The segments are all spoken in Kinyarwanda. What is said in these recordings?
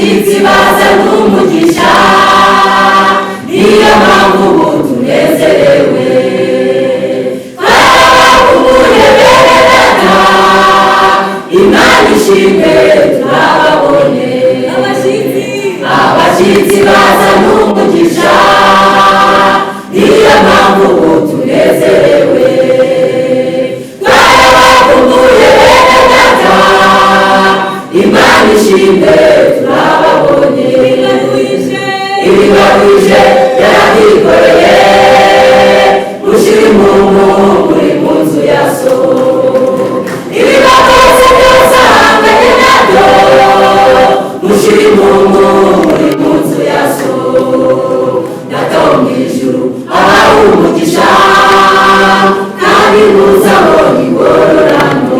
abashyitsi baza n'umugisha, niyo mpamvu ubu tunezerewe. Twarabakumbuye bene data, Imana ishimwe turababonye. Abashyitsi baza n'umugisha, niyo mpamvu ubu tunezerewe. Twarabakumbuye bene data, Imana ishimwe turababonye. Ibibaruhije yarabyikoreye, ushyira impundu muri mu nzu ya so. Ibibakoze byose ahanganye nabyo, ushyira impundu muri mu nzu ya so. Data wo mu ijuru ahawe umugisha, kandi muzabona ingororano.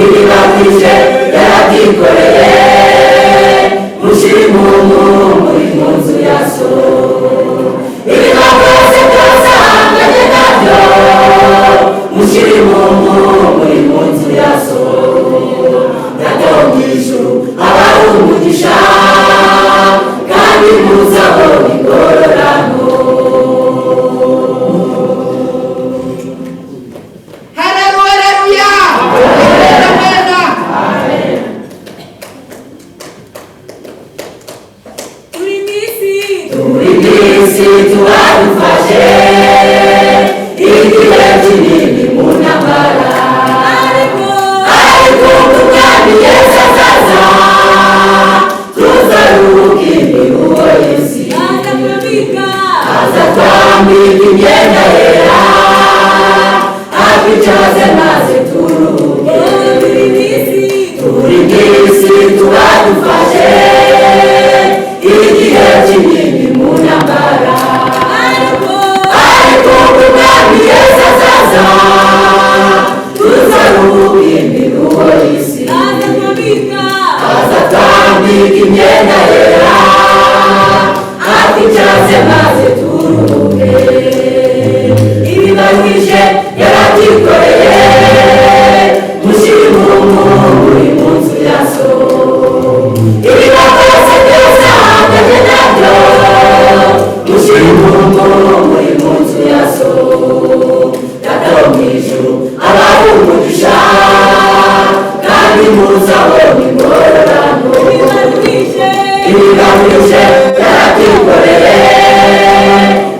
Ibibaruhije yarabyikoreye, ushyira impundu muri mu nzu ya so. Ibibakoze byose ahanganye nabyo, ushyira impundu muri mu nzu ya so. Data wo mu ijuru abaha umugisha, kandi muzabona ingororano. Haleluya! Turi mw'isi turadufashe, igihe kinini mu ntambara, ariko umwami Yesu azaza, tuzaruhuka imiruho y'isi. Aza twambika imyenda yera, atwicaze maze turuhuke. Turi mw'isi turadufashe, igihe kinini mu ntambara, ariko umwami Yesu azaza, tuzaruhuka imiruho y'isi. Aza twambika imyenda yera, atwicaze maze turuhuke. Ibibaruhije yarabyikoreye, mushyira impundu muri mu nzu ya so. Ibibakoze byose ahanganye nabyo, mushyira impundu muri mu nzu ya so. Data wo mu ijuru abaha umugisha, kandi muzabona ingororano. Ibibaruhije yarabyikoreye,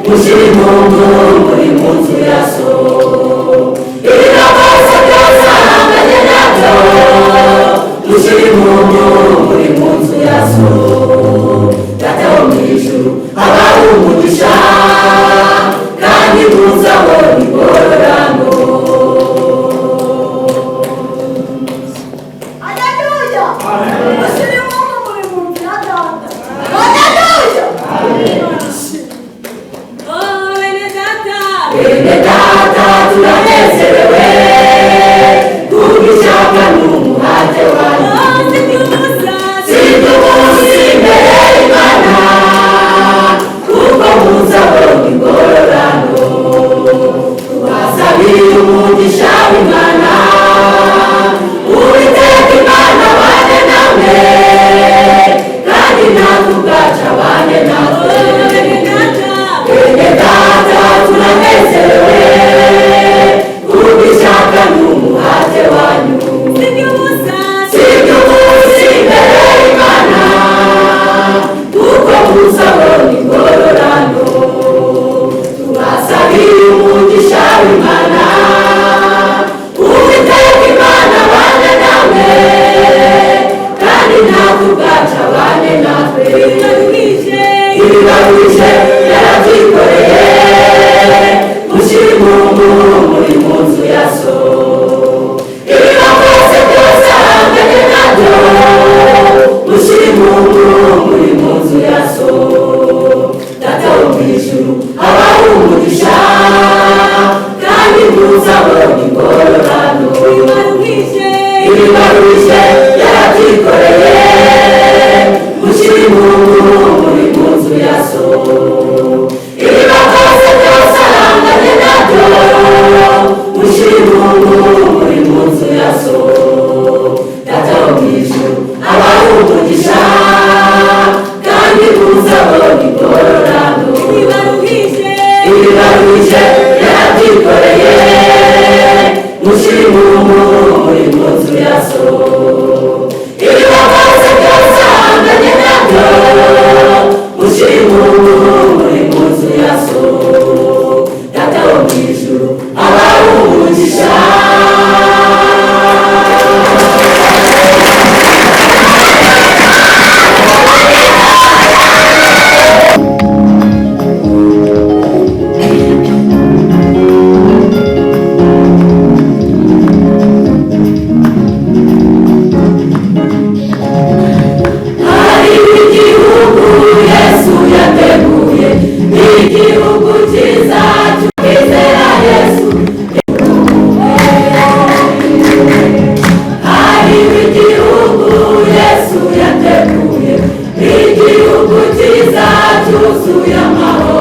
mushyira impundu muri mu nzu ya so. Ibibakoze byose ahanganye nabyo, mushyira impundu muri mu nzu ya so. Data wo mu ijuru abaha umugisha, kandi muzabona ingororano. Bene data turanezerewe, kubw'ishyaka n'umuhate wanyu. Sibyo umunsi imbere y'Imana, kuko muzabona ingororano. Tubasabire umugisha w'Imana, Uwiteka Imana abane namwe, kandi natwe ubwacu abane natwe. Bene data turanezerewe, kubw'ishyaka n'umuhate wanyu. Sibyo umunsi imbere y'Imana, kuko muzabona ingororano. Tubasabire umugisha w'Imana, Uwiteka Imana abane namwe, kandi natwe ubwacu abane natwe. Ibibaruhije yarabyikoreye, mushyira impundu muri mu nzu ya so. Ibibakoze byose ahanganye nabyo, mushyira impundu muri mu nzu ya so. Data wo mu ijuru abaha umugisha, kandi muzabona ingororano. Ibibaruhije yarabyikoreye, mushyira impundu muri mu nzu ya so. Ibibakoze byose ahanganye nabyo, mushyira impundu muri mu nzu ya so. Data wo mu ijuru abaha umugisha, babona ingororano ibibaruhije yarabyikoreye mushima muri mu nzu ya so ibibabaza byose ahanganye nabyo mushima muri mu nzu ya so data wo mu ijuru abaha umugisha igihugu cyiza cy'ukwizera Yesu hariho igihugu Yesu yateguye igihugu cyiza cyuzuye amahoro